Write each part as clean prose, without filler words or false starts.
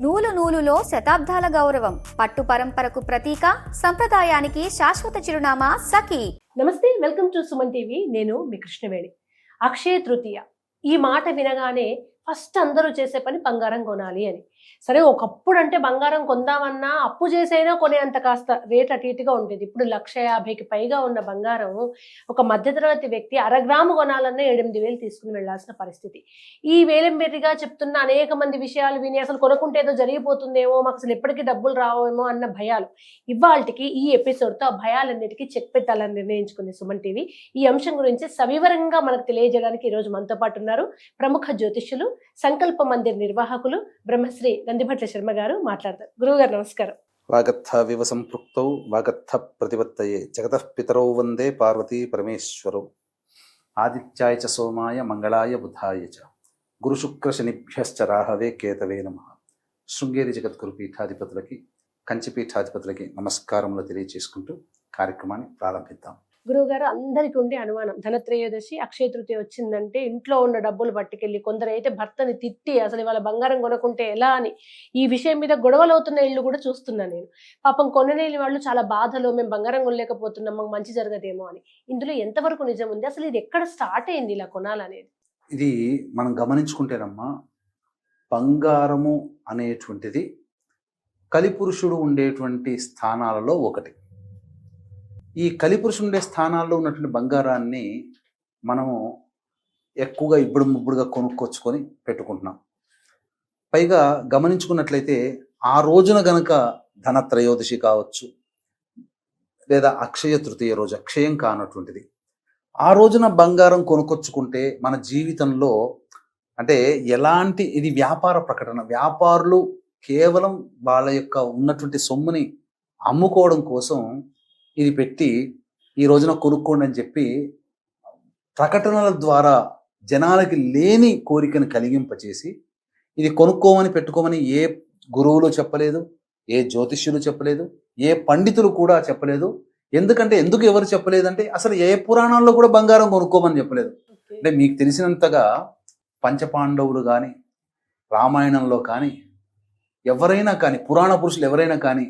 నూలు నూలులో శతాబ్దాల గౌరవం, పట్టు పరంపరకు ప్రతీక, సంప్రదాయానికి శాశ్వత చిరునామా సఖీ. నమస్తే, వెల్కమ్ టు సుమన్ టీవీ. నేను మీ కృష్ణవేణి. అక్షయ తృతీయ ఈ మాట వినగానే ఫస్ట్ అందరూ చేసే పని బంగారం కొనాలి అని. సరే, ఒకప్పుడు అంటే బంగారం కొందామన్నా అప్పు చేసైనా కొనేంత కాస్త రేట్ అటు ఇటుగా ఉండేది. ఇప్పుడు 1,50,000కి పైగా ఉన్న బంగారం ఒక మధ్యతరగతి వ్యక్తి 1/2 గ్రాము కొనాలన్నా 8,000 తీసుకుని వెళ్లాల్సిన పరిస్థితి. ఈ వేలంబెరిగా చెప్తున్న అనేక మంది విషయాలు విని అసలు కొనుక్కుంటే ఏదో జరిగిపోతుందేమో, మాకు అసలు ఎప్పటికీ డబ్బులు రావేమో అన్న భయాలు. ఇవాళకి ఈ ఎపిసోడ్తో ఆ భయాలన్నిటికీ చెక్ పెట్టాలని నిర్ణయించుకుంది సుమన్ టీవీ. ఈ అంశం గురించి సవివరంగా మనకు తెలియజేయడానికి ఈరోజు మనతో పాటు ఉన్నారు ప్రముఖ జ్యోతిష్యులు, సంకల్ప మందిర్ నిర్వాహకులు బ్రహ్మశ్రీ నందిభట్ల శర్మ గారు. మాట్లాడతారు. గురువు గారు నమస్కారం. వాగర్థ సంపృక్తౌ వాగర్థ ప్రతిపత్తయే జగతః పితరౌ వందే పార్వతీ పరమేశ్వరౌ. ఆదిత్యాయ చ సోమాయ మంగళాయ బుధాయ చ గురు శుక్ర శనిభ్యశ్చ రాహవే కేతవే నమః. శృంగేరి జగద్గురు పీఠాధిపతులకి, కంచి పీఠాధిపతులకి నమస్కారములు తెలియజేసుకుంటూ కార్యక్రమాన్ని ప్రారంభిద్దాం. గురువు గారు, అందరికీ ఉండే అనుమానం, ధనత్రయోదశి అక్షయ తృతీయ వచ్చిందంటే ఇంట్లో ఉన్న డబ్బులు పట్టుకెళ్ళి, కొందరైతే భర్తని తిట్టి అసలు ఇవాళ బంగారం కొనుక్కుంటే ఎలా అని ఈ విషయం మీద గొడవలు అవుతున్న ఇళ్ళు కూడా చూస్తున్నా నేను. పాపం కొనలేని వాళ్ళు చాలా బాధలో, మేము బంగారం కొనలేకపోతున్నాం, మాకు మంచి జరగదేమో అని. ఇందులో ఎంతవరకు నిజం ఉంది? అసలు ఇది ఎక్కడ స్టార్ట్ అయింది ఇలా కొనాలనేది? ఇది మనం గమనించుకుంటేనమ్మా, బంగారము అనేటువంటిది కలిపురుషుడు ఉండేటువంటి స్థానాలలో ఒకటి. ఈ కలిపురుషుడు ఉండే స్థానాల్లో ఉన్నటువంటి బంగారాన్ని మనము ఎక్కువగా ఇప్పుడు ముప్పుడుగా కొనుక్కొచ్చుకొని పెట్టుకుంటున్నాం. పైగా గమనించుకున్నట్లయితే ఆ రోజున గనక ధనత్రయోదశి కావచ్చు, లేదా అక్షయ తృతీయ రోజు, అక్షయం కానటువంటిది, ఆ రోజున బంగారం కొనుక్కొచ్చుకుంటే మన జీవితంలో అంటే ఎలాంటి, ఇది వ్యాపార ప్రకటన. వ్యాపారులు కేవలం వాళ్ళ యొక్క ఉన్నటువంటి సొమ్ముని అమ్ముకోవడం కోసం ఇది పెట్టి ఈ రోజున కొనుక్కోండి అని చెప్పి ప్రకటనల ద్వారా జనాలకి లేని కోరికను కలిగింపచేసి, ఇది కొనుక్కోమని పెట్టుకోమని ఏ గురువులు చెప్పలేదు, ఏ జ్యోతిష్యులు చెప్పలేదు, ఏ పండితులు కూడా చెప్పలేదు. ఎందుకు ఎవరు చెప్పలేదంటే, అసలు ఏ పురాణాల్లో కూడా బంగారం కొనుక్కోమని చెప్పలేదు. అంటే మీకు తెలిసినంతగా పంచపాండవులు కానీ, రామాయణంలో కానీ, ఎవరైనా కానీ, పురాణ పురుషులు ఎవరైనా కానీ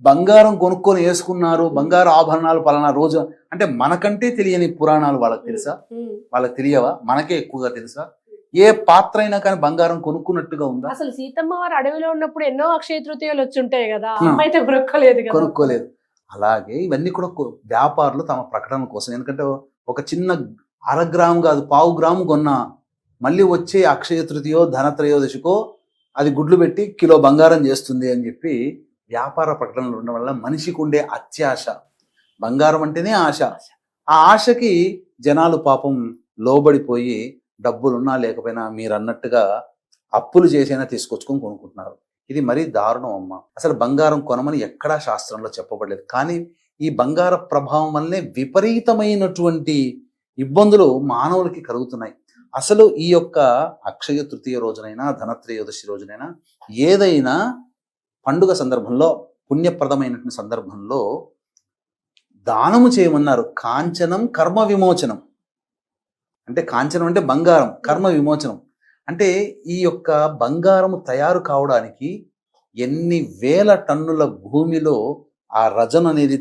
బంగారం కొనుక్కొని వేసుకున్నారు, బంగారు ఆభరణాలు పలానా రోజు అంటే మనకంటే తెలియని పురాణాలు వాళ్ళకి తెలుసా? వాళ్ళకి తెలియవా? మనకే ఎక్కువగా తెలుసా? ఏ పాత్ర అయినా కానీ బంగారం కొనుక్కున్నట్టుగా ఉందా? అసలు సీతమ్మ వారు అడవిలో ఉన్నప్పుడు ఎన్నో అక్షయ తృతీయాలు వచ్చి ఉంటాయి కదా, అమ్మాయితే కొనుక్కోలేదు. అలాగే ఇవన్నీ కూడా వ్యాపారులు తమ ప్రకటన కోసం, ఎందుకంటే ఒక చిన్న 1/2 గ్రాము కాదు, 1/4 గ్రాము కొన్నా మళ్ళీ వచ్చే అక్షయ తృతీయో ధనత్రయోదశికో అది గుడ్లు పెట్టి కిలో బంగారం చేస్తుంది అని చెప్పి వ్యాపార ప్రకటనలు ఉండడం వల్ల మనిషికి ఉండే అత్యాశ, బంగారం అంటేనే ఆశ, ఆ ఆశకి జనాలు పాపం లోబడిపోయి డబ్బులున్నా లేకపోయినా మీరు అన్నట్టుగా అప్పులు చేసైనా తీసుకొచ్చుకొని కొనుక్కుంటున్నారు. ఇది మరీ దారుణం అమ్మ. అసలు బంగారం కొనమని ఎక్కడా శాస్త్రంలో చెప్పబడలేదు. కానీ ఈ బంగార ప్రభావం వల్లనే విపరీతమైనటువంటి ఇబ్బందులు మానవులకి కలుగుతున్నాయి. అసలు ఈ యొక్క అక్షయ తృతీయ రోజునైనా, ధనత్రయోదశి రోజునైనా, ఏదైనా పండుగ సందర్భంలో, పుణ్యప్రదమైనటువంటి సందర్భంలో దానము చేయమన్నారు. కాంచనం కర్మ విమోచనం. అంటే కాంచనం అంటే బంగారం, కర్మ విమోచనం అంటే ఈ యొక్క బంగారము తయారు కావడానికి ఎన్ని వేల టన్నుల భూమిలో ఆ రజన అనేది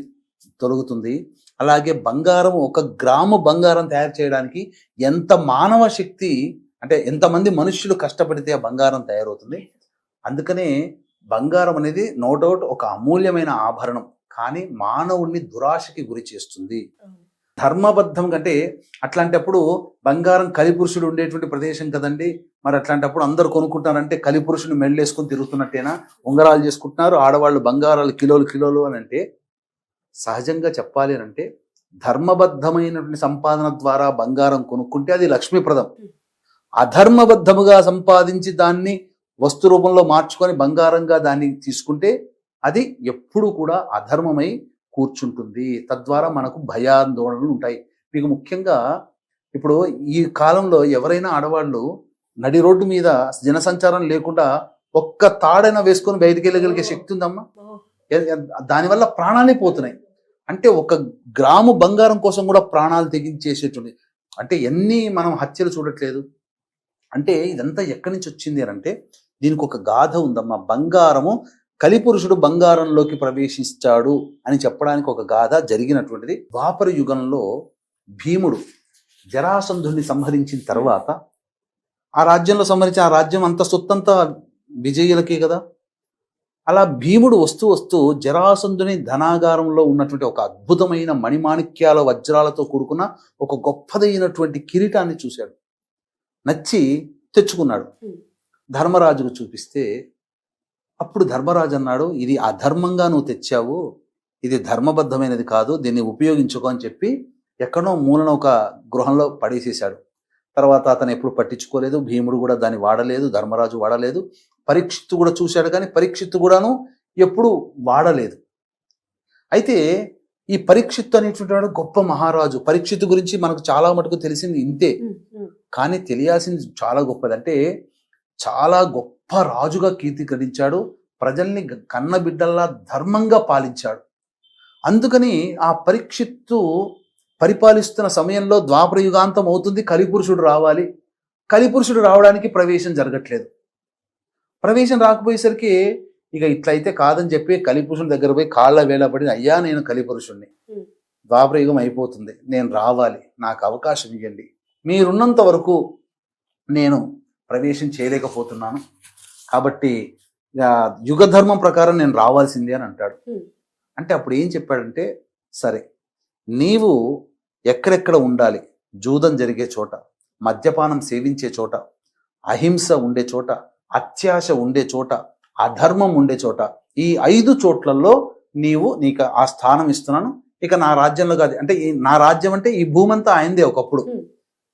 తొలగుతుంది. అలాగే బంగారం, 1 గ్రాము బంగారం తయారు చేయడానికి ఎంత మానవ శక్తి, అంటే ఎంతమంది మనుష్యులు కష్టపడితే ఆ బంగారం తయారవుతుంది. అందుకనే బంగారం అనేది నో డౌట్ ఒక అమూల్యమైన ఆభరణం, కానీ మానవుణ్ణి దురాశకి గురి చేస్తుంది. ధర్మబద్ధం కంటే అట్లాంటప్పుడు బంగారం కలిపురుషుడు ఉండేటువంటి ప్రదేశం కదండి, మరి అట్లాంటప్పుడు అందరు కొనుక్కుంటారంటే కలిపురుషుని మెళ్ళేసుకొని తిరుగుతున్నట్టేనా? ఉంగరాలు చేసుకుంటున్నారు ఆడవాళ్ళు, బంగారాలు కిలోలు అని అంటే, సహజంగా చెప్పాలి అని అంటే ధర్మబద్ధమైనటువంటి సంపాదన ద్వారా బంగారం కొనుక్కుంటే అది లక్ష్మీప్రదం. అధర్మబద్ధముగా సంపాదించి దాన్ని వస్తు రూపంలో మార్చుకొని బంగారంగా దాన్ని తీసుకుంటే అది ఎప్పుడు కూడా అధర్మమై కూర్చుంటుంది. తద్వారా మనకు భయాందోళనలు ఉంటాయి. మీకు ముఖ్యంగా ఇప్పుడు ఈ కాలంలో ఎవరైనా ఆడవాళ్ళు నడి రోడ్డు మీద జనసంచారం లేకుండా ఒక్క తాడైనా వేసుకొని బయటికి వెళ్ళగలిగే శక్తి ఉందమ్మా. దానివల్ల ప్రాణాలే పోతున్నాయి. అంటే 1 గ్రాము బంగారం కోసం కూడా ప్రాణాలు తెగించేసేటువంటి, అంటే ఎన్ని మనం హత్యలు చూడట్లేదు. అంటే ఇదంతా ఎక్కడి నుంచి వచ్చింది అని అంటే దీనికి ఒక గాథ ఉందమ్మా. బంగారము కలిపురుషుడు బంగారంలోకి ప్రవేశించాడు అని చెప్పడానికి ఒక గాథ జరిగినటువంటిది. ద్వాపర యుగంలో భీముడు జరాసంధుడిని సంహరించిన తర్వాత ఆ రాజ్యంలో సంహరించిన ఆ రాజ్యం అంత సొత్తంతా విజయులకే కదా. అలా భీముడు వస్తూ వస్తూ జరాసంధుని ధనాగారంలో ఉన్నటువంటి ఒక అద్భుతమైన మణిమాణిక్యాల వజ్రాలతో కూడుకున్న ఒక గొప్పదైనటువంటి కిరీటాన్ని చూశాడు. నచ్చి తెచ్చుకున్నాడు. ధర్మరాజుకు చూపిస్తే అప్పుడు ధర్మరాజు అన్నాడు, ఇది అధర్మంగా నువ్వు తెచ్చావు, ఇది ధర్మబద్ధమైనది కాదు, దీన్ని ఉపయోగించుకో అని చెప్పి ఎక్కడో మూలన ఒక గృహంలో పడేసేశాడు. తర్వాత అతను ఎప్పుడు పట్టించుకోలేదు. భీముడు కూడా దాన్ని వాడలేదు, ధర్మరాజు వాడలేదు. పరీక్షిత్తు కూడా చూశాడు, కానీ పరీక్షిత్తు కూడాను ఎప్పుడు వాడలేదు. అయితే ఈ పరీక్షిత్తు అనేటువంటి వాడు గొప్ప మహారాజు. పరీక్షిత్తు గురించి మనకు చాలా మటుకు తెలిసింది ఇంతే, కానీ తెలియాల్సింది చాలా గొప్పది. అంటే చాలా గొప్ప రాజుగా కీర్తిగడించాడు. ప్రజల్ని కన్నబిడ్డల్లా ధర్మంగా పాలించాడు. అందుకని ఆ పరీక్షిత్తు పరిపాలిస్తున్న సమయంలో ద్వాపర యుగాంతం అవుతుంది, కలిపురుషుడు రావాలి. కలిపురుషుడు రావడానికి ప్రవేశం జరగట్లేదు. ప్రవేశం రాకపోయేసరికి ఇక ఇట్లయితే కాదని చెప్పి కలిపురుషుని దగ్గర పోయి కాళ్ళ వేళపడి, అయ్యా నేను కలిపురుషుణ్ణి, ద్వాపర యుగం అయిపోతుంది, నేను రావాలి, నాకు అవకాశం ఇవ్వండి, మీరున్నంత వరకు నేను ప్రవేశం చేయలేకపోతున్నాను, కాబట్టి యుగ ధర్మం ప్రకారం నేను రావాల్సిందే అని అంటాడు. అంటే అప్పుడు ఏం చెప్పాడంటే, సరే నీవు ఎక్కడెక్కడ ఉండాలి, జూదం జరిగే చోట, మద్యపానం సేవించే చోట, అహింస ఉండే చోట, అత్యాశ ఉండే చోట, అధర్మం ఉండే చోట, ఈ 5 చోట్లలో నీకు ఆ స్థానం ఇస్తున్నాను. ఇక నా రాజ్యంలో కాదు, అంటే నా రాజ్యం అంటే ఈ భూమి అంతా ఆయనదే ఒకప్పుడు,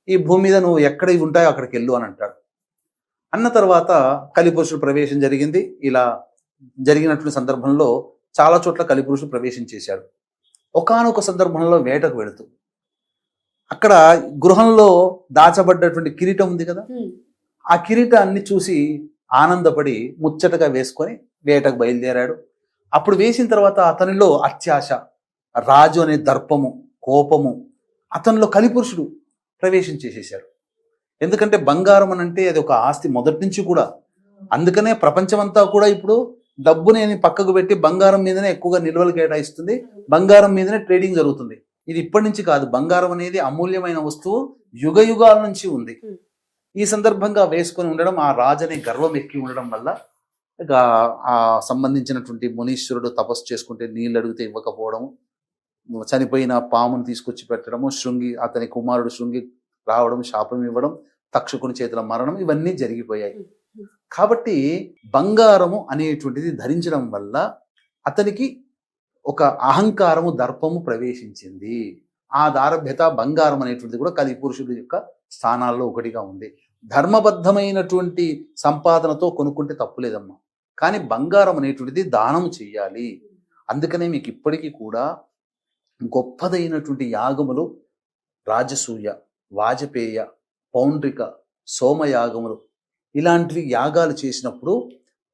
ఈ భూమి మీద నువ్వు ఎక్కడ ఇవి ఉంటాయో అక్కడికి వెళ్ళు అని అంటాడు. అన్న తర్వాత కలిపురుషుడు ప్రవేశం జరిగింది. ఇలా జరిగినటువంటి సందర్భంలో చాలా చోట్ల కలిపురుషుడు ప్రవేశం చేశాడు. ఒకానొక సందర్భంలో వేటకు వెళుతూ అక్కడ గృహంలో దాచబడ్డటువంటి కిరీటం ఉంది కదా, ఆ కిరీటాన్ని చూసి ఆనందపడి ముచ్చటగా వేసుకొని వేటకు బయలుదేరాడు. అప్పుడు వేసిన తర్వాత అతనిలో అత్యాశ, రాజు అనే దర్పము, కోపము, అతనిలో కలిపురుషుడు ప్రవేశం చేసేశాడు. ఎందుకంటే బంగారం అని అంటే అది ఒక ఆస్తి మొదటి నుంచి కూడా. అందుకనే ప్రపంచమంతా కూడా ఇప్పుడు డబ్బుని పక్కకు పెట్టి బంగారం మీదనే ఎక్కువగా నిల్వలు కేటాయిస్తుంది, బంగారం మీదనే ట్రేడింగ్ జరుగుతుంది. ఇది ఇప్పటి నుంచి కాదు, బంగారం అనేది అమూల్యమైన వస్తువు, యుగ యుగాల నుంచి ఉంది. ఈ సందర్భంగా వేసుకొని ఉండడం, ఆ రాజనే గర్వం ఎక్కి ఉండడం వల్ల ఇక ఆ సంబంధించినటువంటి మునీశ్వరుడు తపస్సు చేసుకుంటే నీళ్ళు అడిగితే ఇవ్వకపోవడము, చనిపోయిన పామును తీసుకొచ్చి పెట్టడము, అతని కుమారుడు శృంగి రావడం, శాపం ఇవ్వడం, తక్షకుని చేతుల మరణం, ఇవన్నీ జరిగిపోయాయి. కాబట్టి బంగారము అనేటువంటిది ధరించడం వల్ల అతనికి ఒక అహంకారము, దర్పము ప్రవేశించింది. ఆ దారభ్యత, బంగారం అనేటువంటిది కూడా కలిపురుషుడి యొక్క స్థానాల్లో ఒకటిగా ఉంది. ధర్మబద్ధమైనటువంటి సంపాదనతో కొనుక్కుంటే తప్పులేదమ్మా, కానీ బంగారం అనేటువంటిది దానం చెయ్యాలి. అందుకనే మీకు ఇప్పటికీ కూడా గొప్పదైనటువంటి యాగములు, రాజసూయ, వాజపేయ, పౌండ్రిక, సోమయాగములు, ఇలాంటివి యాగాలు చేసినప్పుడు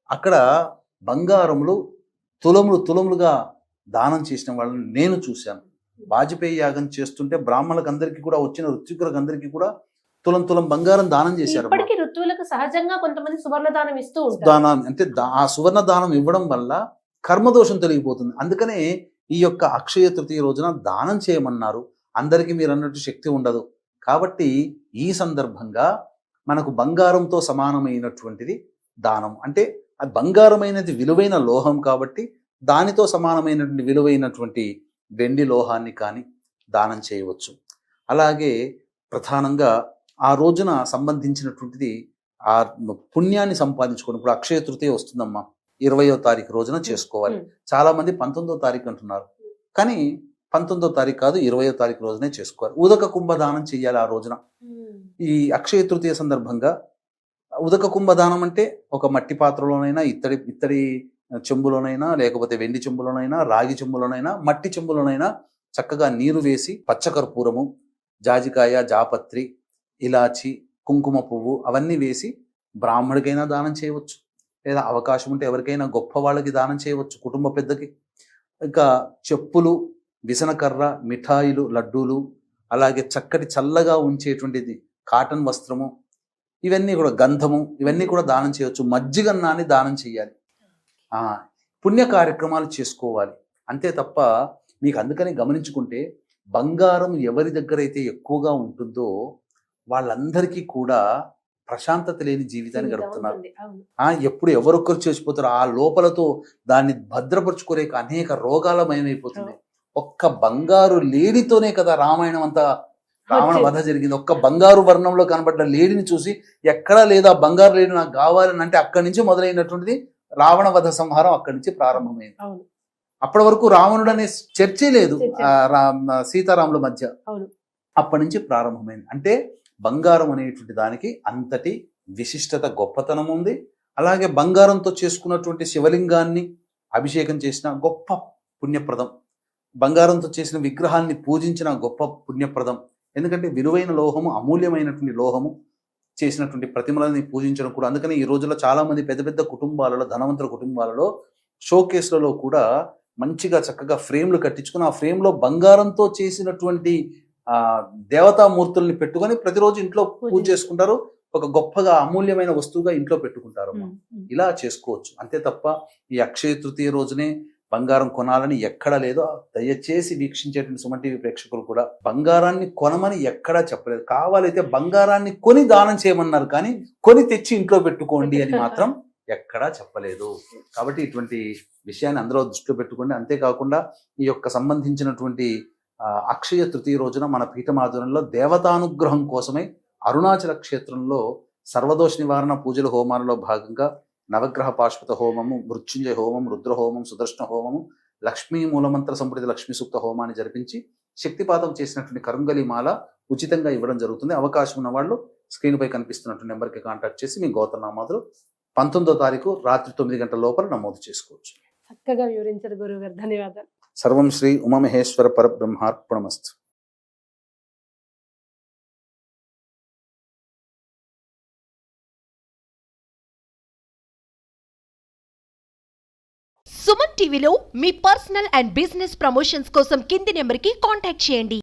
అక్కడ బంగారములు తులములుగా దానం చేసిన వాళ్ళని నేను చూశాను. వాజపేయి యాగం చేస్తుంటే బ్రాహ్మణులకు అందరికీ కూడా, వచ్చిన ఋత్వికులకు అందరికీ కూడా తులం బంగారం దానం చేశారు. ఇప్పటికీ ఋతువులకు సహజంగా కొంతమంది సువర్ణ దానం ఇస్తూ ఉంటారు. దానం అంటే ఆ సువర్ణ దానం ఇవ్వడం వల్ల కర్మదోషం తొలగిపోతుంది. అందుకనే ఈ యొక్క అక్షయ తృతీయ రోజున దానం చేయమన్నారు. అందరికీ మీరు అన్నట్టు శక్తి ఉండదు. కాబట్టి ఈ సందర్భంగా మనకు బంగారంతో సమానమైనటువంటిది దానం. అంటే అది బంగారమైనది విలువైన లోహం కాబట్టి దానితో సమానమైనటువంటి విలువైనటువంటి వెండి లోహాన్ని కానీ దానం చేయవచ్చు. అలాగే ప్రధానంగా ఆ రోజున సంబంధించినటువంటిది ఆ పుణ్యాన్ని సంపాదించుకోవడం. ఇప్పుడు అక్షయ తృతీయ వస్తుందమ్మా, 20వ తారీఖు రోజున చేసుకోవాలి. చాలా మంది 19వ తారీఖు అంటున్నారు, కానీ 19వ తారీఖు కాదు, 20వ తారీఖు రోజునే చేసుకోవాలి. ఉదక కుంభదానం చెయ్యాలి ఆ రోజున. ఈ అక్షయ తృతీయ సందర్భంగా ఉదక కుంభదానం అంటే ఒక మట్టి పాత్రలోనైనా, ఇత్తడి చెంబులోనైనా, లేకపోతే వెండి చెంబులోనైనా, రాగి చెంబులోనైనా, మట్టి చెంబులోనైనా చక్కగా నీరు వేసి పచ్చకర్పూరము, జాజికాయ, జాపత్రి, ఇలాచి, కుంకుమ పువ్వు అవన్నీ వేసి బ్రాహ్మడికైనా దానం చేయవచ్చు, లేదా అవకాశం ఉంటే ఎవరికైనా గొప్ప వాళ్ళకి దానం చేయవచ్చు, కుటుంబ పెద్దకి. ఇంకా చెప్పులు, విసనకర్ర, మిఠాయిలు, లడ్డూలు, అలాగే చక్కటి చల్లగా ఉంచేటువంటిది కాటన్ వస్త్రము, ఇవన్నీ కూడా గంధము ఇవన్నీ కూడా దానం చేయవచ్చు. మజ్జిగన్నాన్ని దానం చేయాలి. పుణ్య కార్యక్రమాలు చేసుకోవాలి. అంతే తప్ప మీకు అందుకని గమనించుకుంటే బంగారం ఎవరి దగ్గర అయితే ఎక్కువగా ఉంటుందో వాళ్ళందరికీ కూడా ప్రశాంతత లేని జీవితాన్ని గడుపుతున్నారు. ఎప్పుడు ఎవరొక్కరు చేసిపోతారో ఆ లోపలతో దాన్ని భద్రపరుచుకోలేక అనేక రోగాలమయమైపోతుంది. ఒక్క బంగారు లేడితోనే కదా రామాయణం అంతా రావణ వధ జరిగింది. ఒక్క బంగారు వర్ణంలో కనబడ్డ లేడిని చూసి ఎక్కడా లేదా బంగారు లేడి నాకు కావాలని అంటే అక్కడి నుంచి మొదలైనటువంటిది రావణ వధ సంహారం అక్కడి నుంచి ప్రారంభమైంది. అప్పటి వరకు రావణుడు అనే చర్చే లేదు సీతారాముల మధ్య. అప్పటి నుంచి ప్రారంభమైంది. అంటే బంగారం అనేటువంటి దానికి అంతటి విశిష్టత గొప్పతనం ఉంది. అలాగే బంగారంతో చేసుకున్నటువంటి శివలింగాన్ని అభిషేకం చేసిన గొప్ప పుణ్యప్రదం, బంగారంతో చేసిన విగ్రహాన్ని పూజించిన గొప్ప పుణ్యప్రదం. ఎందుకంటే విలువైన లోహము, అమూల్యమైనటువంటి లోహము చేసినటువంటి ప్రతిమలని పూజించడం కూడా. అందుకని ఈ రోజుల్లో చాలా మంది పెద్ద పెద్ద కుటుంబాలలో, ధనవంతుల కుటుంబాలలో షోకేస్లలో కూడా మంచిగా చక్కగా ఫ్రేమ్లు కట్టించుకుని ఆ ఫ్రేమ్లో బంగారంతో చేసినటువంటి దేవతామూర్తుల్ని పెట్టుకొని ప్రతిరోజు ఇంట్లో పూజ చేసుకుంటారు. ఒక గొప్పగా అమూల్యమైన వస్తువుగా ఇంట్లో పెట్టుకుంటారు. ఇలా చేసుకోవచ్చు. అంతే తప్ప ఈ అక్షయ తృతీయ రోజునే బంగారం కొనాలని ఎక్కడా లేదో దయచేసి వీక్షించేటువంటి సుమన్ టీవీ ప్రేక్షకులు కూడా బంగారాన్ని కొనమని ఎక్కడా చెప్పలేదు. కావాలైతే బంగారాన్ని కొని దానం చేయమన్నారు, కానీ కొని తెచ్చి ఇంట్లో పెట్టుకోండి అని మాత్రం ఎక్కడా చెప్పలేదు. కాబట్టి ఇటువంటి విషయాన్ని అందరూ దృష్టిలో పెట్టుకోండి. అంతేకాకుండా ఈ యొక్క సంబంధించినటువంటి అక్షయ తృతీయ రోజున మన పీఠమాధురంలో దేవతానుగ్రహం కోసమై అరుణాచల క్షేత్రంలో సర్వదోష నివారణ పూజల హోమాలలో భాగంగా నవగ్రహ పాశుపత హోమము, మృత్యుంజయ హోమం, రుద్ర హోమం, సుదర్శన హోమము, లక్ష్మీ మూలమంత్ర సంపుటిత లక్ష్మీ సూక్త హోమాన్ని జరిపించి శక్తిపాతం చేసినటువంటి కరుంగలి మాల ఉచితంగా ఇవ్వడం జరుగుతుంది. అవకాశం ఉన్న వాళ్ళు స్క్రీన్ పై కనిపిస్తున్నటువంటి నెంబర్కి కాంటాక్ట్ చేసి మీ గోత్రనామాదులు 19వ తారీఖు రాత్రి 9 గంటల లోపల నమోదు చేసుకోవచ్చు. చక్కగా వివరించారు గురువు గారు, ధన్యవాదాలు. సర్వం శ్రీ ఉమామహేశ్వర పరబ్రహ్మార్పణమస్తు. సుమన్ టీవీలో మీ పర్సనల్ అండ్ బిజినెస్ ప్రమోషన్స్ కోసం కింది నెంబర్కి కాంటాక్ట్ చేయండి.